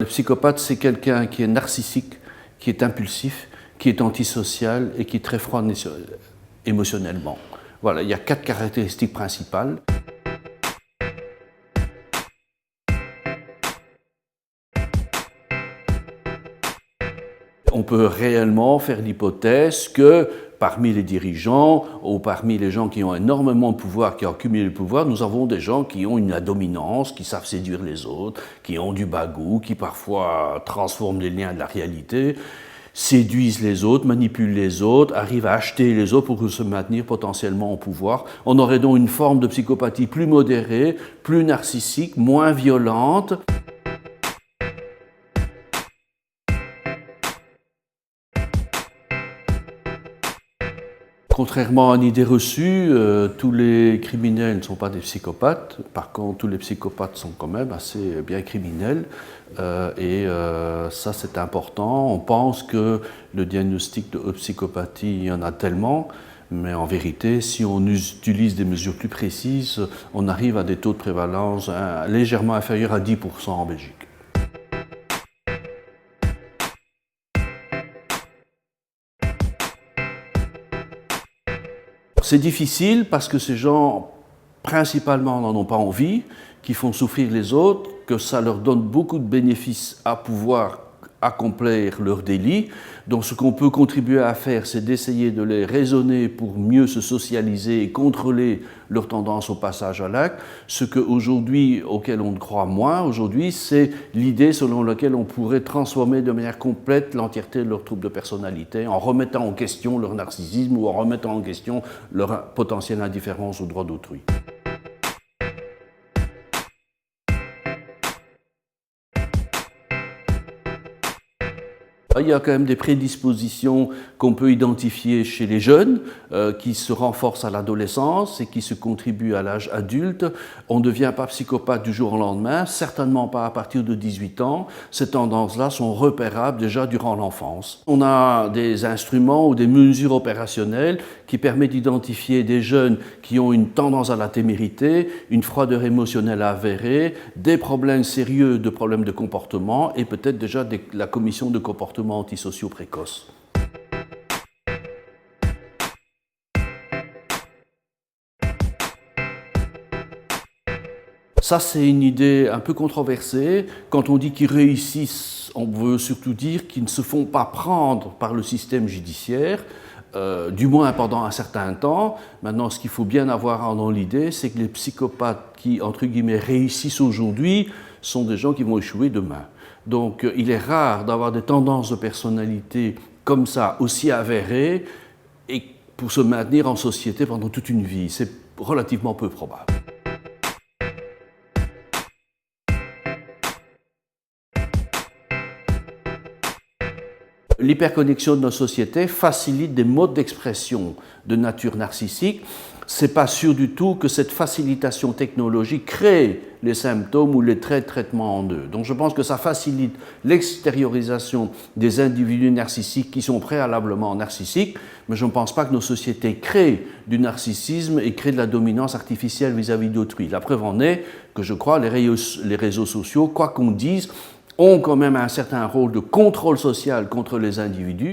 psychopathe, c'est quelqu'un qui est narcissique, qui est impulsif, qui est antisocial et qui est très froid émotionnellement. Voilà, il y a 4 caractéristiques principales. On peut réellement faire l'hypothèse que parmi les dirigeants ou parmi les gens qui ont énormément de pouvoir, qui ont accumulé le pouvoir, nous avons des gens qui ont une dominance, qui savent séduire les autres, qui ont du bagou, qui parfois transforment les liens de la réalité, séduisent les autres, manipulent les autres, arrivent à acheter les autres pour se maintenir potentiellement au pouvoir. On aurait donc une forme de psychopathie plus modérée, plus narcissique, moins violente. Contrairement à une idée reçue, tous les criminels ne sont pas des psychopathes. Par contre, tous les psychopathes sont quand même assez bien criminels. Ça, c'est important. On pense que le diagnostic de psychopathie, il y en a tellement. Mais en vérité, si on utilise des mesures plus précises, on arrive à des taux de prévalence légèrement inférieurs à 10% en Belgique. C'est difficile parce que ces gens, principalement, n'en ont pas envie, qui font souffrir les autres, que ça leur donne beaucoup de bénéfices à pouvoir accomplir leur délit. Donc ce qu'on peut contribuer à faire, c'est d'essayer de les raisonner pour mieux se socialiser et contrôler leur tendance au passage à l'acte. Ce qu'aujourd'hui, auquel on croit moins aujourd'hui, c'est l'idée selon laquelle on pourrait transformer de manière complète l'entièreté de leur trouble de personnalité en remettant en question leur narcissisme ou en remettant en question leur potentielle indifférence aux droits d'autrui. Il y a quand même des prédispositions qu'on peut identifier chez les jeunes qui se renforcent à l'adolescence et qui se contribuent à l'âge adulte. On ne devient pas psychopathe du jour au lendemain, certainement pas à partir de 18 ans. Ces tendances-là sont repérables déjà durant l'enfance. On a des instruments ou des mesures opérationnelles qui permettent d'identifier des jeunes qui ont une tendance à la témérité, une froideur émotionnelle avérée, des problèmes sérieux de problèmes de comportement et peut-être déjà la commission de comportements antisociaux précoces. Ça, c'est une idée un peu controversée. Quand on dit qu'ils réussissent, on veut surtout dire qu'ils ne se font pas prendre par le système judiciaire, du moins pendant un certain temps. Maintenant, ce qu'il faut bien avoir dans l'idée, c'est que les psychopathes qui, entre guillemets, réussissent aujourd'hui sont des gens qui vont échouer demain. Donc, il est rare d'avoir des tendances de personnalité comme ça, aussi avérées, et pour se maintenir en société pendant toute une vie. C'est relativement peu probable. L'hyperconnexion de nos sociétés facilite des modes d'expression de nature narcissique. C'est pas sûr du tout que cette facilitation technologique crée les symptômes ou les traits de traitement en eux. Donc je pense que ça facilite l'extériorisation des individus narcissiques qui sont préalablement narcissiques, mais je ne pense pas que nos sociétés créent du narcissisme et créent de la dominance artificielle vis-à-vis d'autrui. La preuve en est que je crois les réseaux sociaux, quoi qu'on dise, ont quand même un certain rôle de contrôle social contre les individus.